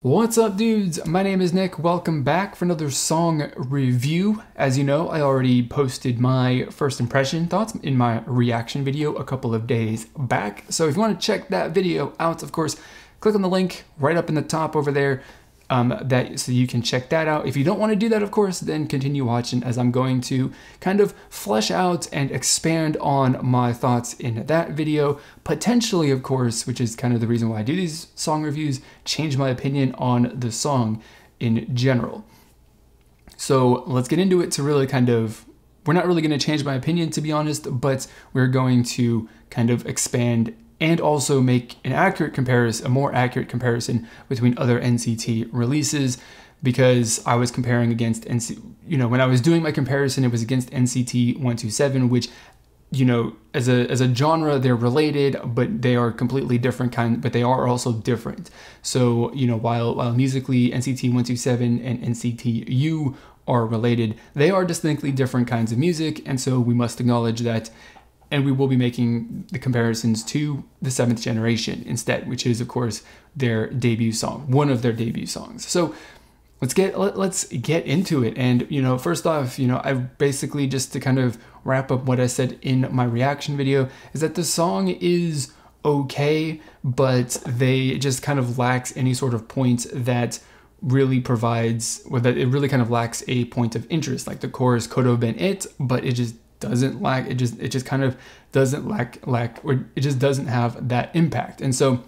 What's up, dudes? My name is Nick. Welcome back for another song review. As you know, I already posted my first impression thoughts in my reaction video a couple of days back. So if you want to check that video out, of course, click on the link right up in the top over there. So you can check that out. If you don't want to do that, of course, then continue watching as I'm going to kind of flesh out and expand on my thoughts in that video. Potentially, of course, which is kind of the reason why I do these song reviews, change my opinion on the song in general. So let's get into it to really we're not really going to change my opinion, to be honest, but we're going to kind of expand and also make an accurate comparison, a more accurate comparison between other NCT releases, because I was comparing against when I was doing my comparison, it was against NCT 127, which, as a genre, they're related, but they are completely different but they are also different. So, while musically NCT 127 and NCT U are related, they are distinctly different kinds of music, and so we must acknowledge that. And we will be making the comparisons to the 7th generation instead, which is, of course, their debut song, one of their debut songs. So let's get into it. And, first off, I basically, just to kind of wrap up what I said in my reaction video, is that the song is okay, but they just kind of lacks any sort of point that really provides, or that it really kind of lacks a point of interest. Like the chorus could have been it, but it just doesn't lack, it just kind of doesn't or it just doesn't have that impact. And so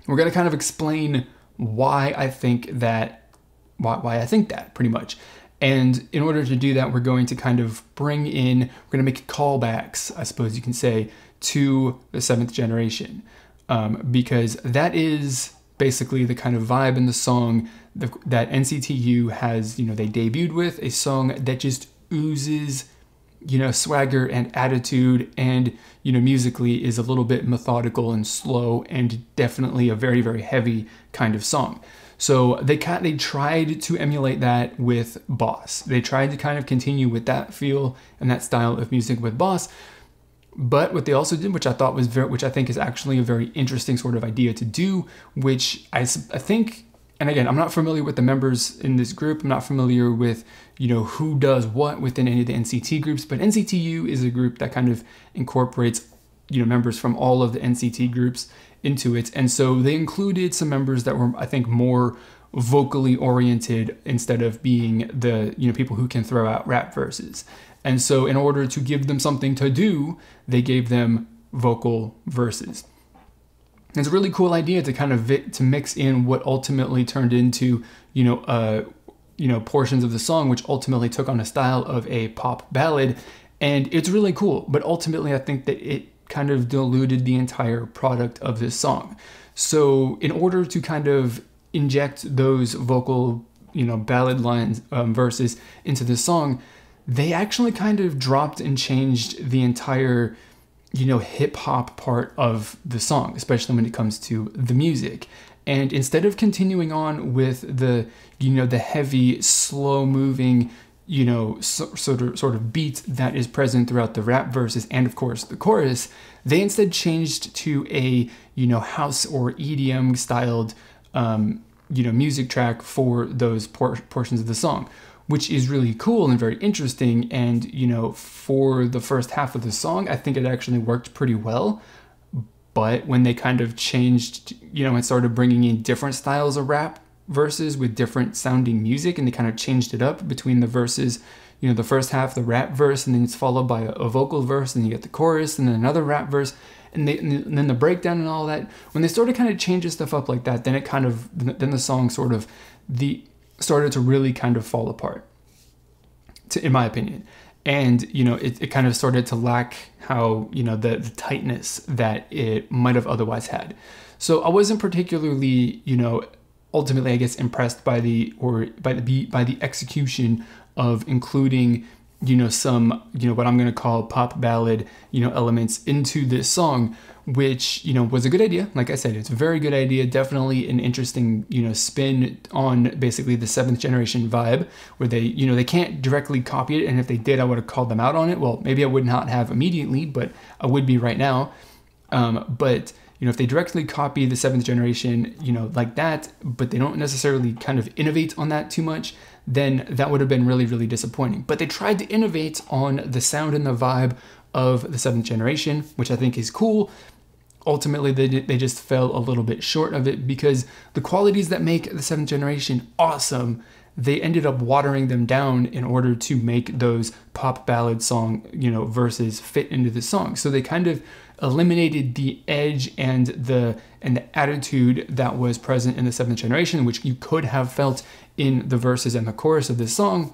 we're going to kind of explain why I think that pretty much. And in order to do that, we're going to kind of we're going to make callbacks, I suppose you can say, to the 7th generation, because that is basically the kind of vibe in the song that NCT U has, they debuted with a song that just oozes swagger and attitude, and musically is a little bit methodical and slow, and definitely a very, very heavy kind of song. So they tried to emulate that with Boss. They tried to kind of continue with that feel and that style of music with Boss. But what they also did, which I think is actually a very interesting sort of idea to do, which I think. And again, I'm not familiar with the members in this group. I'm not familiar with, who does what within any of the NCT groups, but NCT U is a group that kind of incorporates, members from all of the NCT groups into it. And so they included some members that were, I think, more vocally oriented instead of being the, people who can throw out rap verses. And so in order to give them something to do, they gave them vocal verses. It's a really cool idea to kind of to mix in what ultimately turned into, portions of the song, which ultimately took on a style of a pop ballad. And it's really cool. But ultimately, I think that it kind of diluted the entire product of this song. So in order to kind of inject those vocal, ballad lines, verses into the song, they actually kind of dropped and changed the entire hip hop part of the song, especially when it comes to the music. And instead of continuing on with the, the heavy, slow moving, sort of beat that is present throughout the rap verses and of course the chorus, they instead changed to a, house or EDM styled, music track for those portions of the song, which is really cool and very interesting. And, for the first half of the song, I think it actually worked pretty well. But when they kind of changed, and started bringing in different styles of rap verses with different sounding music, and they kind of changed it up between the verses, the first half, the rap verse, and then it's followed by a vocal verse, and you get the chorus, and then another rap verse, and then the breakdown and all that. When they started kind of changing stuff up like that, then then the song started to really kind of fall apart, in my opinion. And, it kind of started to lack how, the tightness that it might have otherwise had. So I wasn't particularly, ultimately, I guess, impressed by the execution of including, some, what I'm going to call pop ballad, elements into this song, which, was a good idea. Like I said, it's a very good idea. Definitely an interesting, spin on basically the 7th generation vibe, where they can't directly copy it. And if they did, I would have called them out on it. Well, maybe I would not have immediately, but I would be right now. But, you know, if they directly copy the 7th generation, you know, like that, but they don't necessarily kind of innovate on that too much, then that would have been really, really disappointing. But they tried to innovate on the sound and the vibe of the 7th generation, which I think is cool. Ultimately, they just fell a little bit short of it because the qualities that make the 7th generation awesome, they ended up watering them down in order to make those pop ballad song, you know, verses fit into the song. So they kind of eliminated the edge and the attitude that was present in the 7th generation, which you could have felt in the verses and the chorus of this song,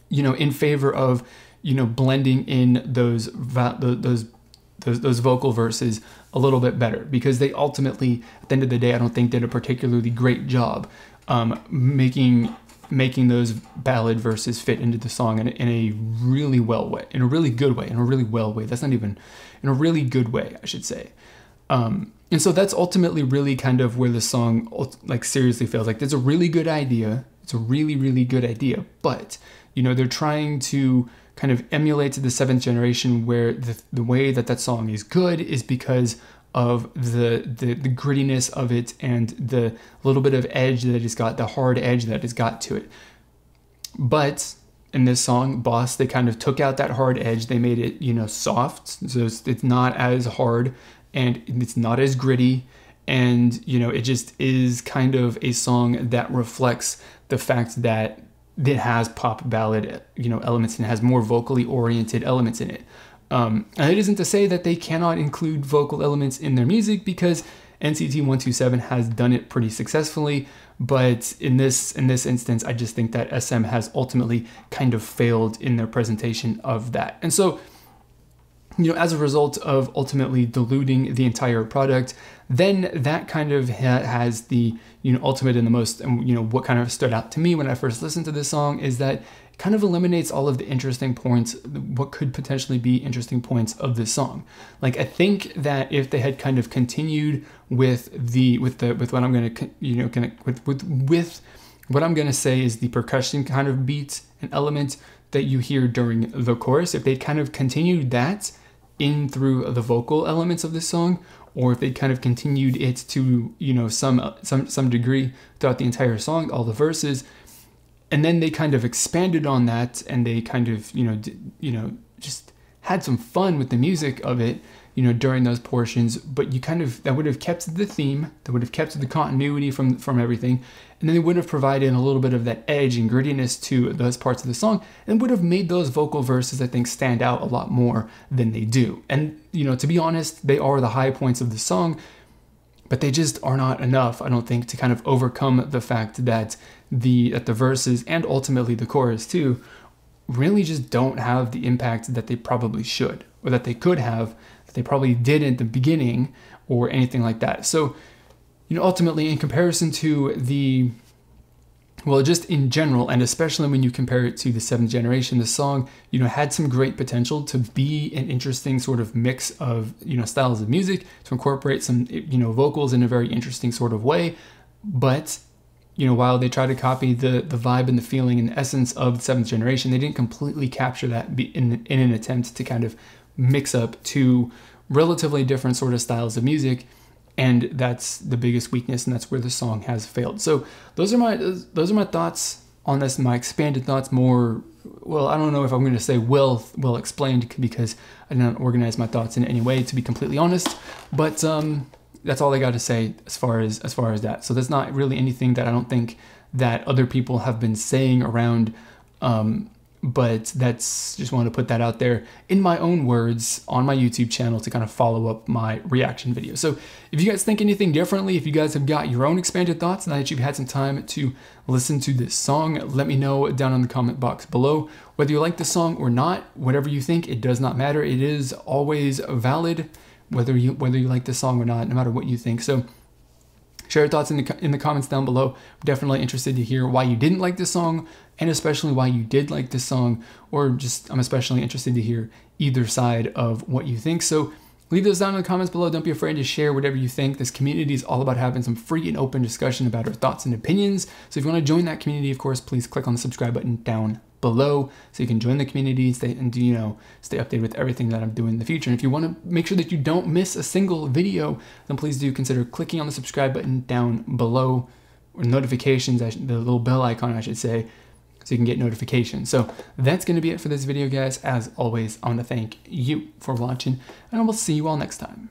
you know, in favor of, you know, blending in those vocal verses a little bit better, because they ultimately, at the end of the day, I don't think did a particularly great job making those ballad verses fit into the song in a really well way, in a really good way, in a really well way. That's not even, in a really good way, I should say. And so that's ultimately really kind of where the song like seriously fails. Like, it's a really good idea. It's a really, really good idea, but you know, they're trying to kind of emulate the 7th generation, where the way that song is good is because of the grittiness of it and the little bit of edge that it's got, the hard edge that it's got to it. But in this song, Boss, they kind of took out that hard edge. They made it, you know, soft, so it's not as hard and it's not as gritty. And, you know, it just is kind of a song that reflects the fact that it has pop ballad, you know, elements, and has more vocally oriented elements in it. And it isn't to say that they cannot include vocal elements in their music, because NCT 127 has done it pretty successfully. But in this instance, I just think that SM has ultimately kind of failed in their presentation of that. And so, you know, as a result of ultimately diluting the entire product, then that kind of has the, you know, ultimate and the most, you know, what kind of stood out to me when I first listened to this song is that it kind of eliminates all of the interesting points, what could potentially be interesting points of this song. Like, I think that if they had kind of continued with what I'm going to, you know, with what I'm going to say is the percussion kind of beat and element that you hear during the chorus, if they'd kind of continued that in through the vocal elements of this song, or if they kind of continued it to, you know, some degree throughout the entire song, all the verses, and then they kind of expanded on that, and they kind of, you know, just had some fun with the music of it, you know, during those portions. But you kind of, that would have kept the theme, that would have kept the continuity from everything, and then they would have provided a little bit of that edge and grittiness to those parts of the song, and would have made those vocal verses, I think, stand out a lot more than they do. And, you know, to be honest, they are the high points of the song, but they just are not enough, I don't think, to kind of overcome the fact that the verses and ultimately the chorus too really just don't have the impact that they probably should, or that they could have, that they probably did at the beginning, or anything like that. So, you know, ultimately, in comparison to the, well, just in general, and especially when you compare it to the 7th generation, the song, you know, had some great potential to be an interesting sort of mix of, you know, styles of music, to incorporate some, you know, vocals in a very interesting sort of way. But, you know, while they try to copy the vibe and the feeling and the essence of the 7th generation, they didn't completely capture that in an attempt to kind of mix up two relatively different sort of styles of music. And that's the biggest weakness, and that's where the song has failed. So those are my thoughts on this, my expanded thoughts. More, well, I don't know if I'm going to say well explained, because I did not organize my thoughts in any way, to be completely honest. But that's all I got to say as far as that. So there's not really anything that I don't think that other people have been saying around. But that's, just wanted to put that out there in my own words on my YouTube channel to kind of follow up my reaction video. So if you guys think anything differently, if you guys have got your own expanded thoughts now that you've had some time to listen to this song, let me know down in the comment box below. Whether you like the song or not, whatever you think, it does not matter. It is always valid, whether you like the song or not, no matter what you think. So share your thoughts in the comments down below. I'm definitely interested to hear why you didn't like this song, and especially why you did like this song, or just, I'm especially interested to hear either side of what you think. So leave those down in the comments below. Don't be afraid to share whatever you think. This community is all about having some free and open discussion about our thoughts and opinions. So if you want to join that community, of course, please click on the subscribe button down below so you can join the community, stay updated with everything that I'm doing in the future. And if you want to make sure that you don't miss a single video, then please do consider clicking on the subscribe button down below, or notifications, the little bell icon I should say, so you can get notifications. So that's going to be it for this video, guys. As always, I want to thank you for watching, and I will see you all next time.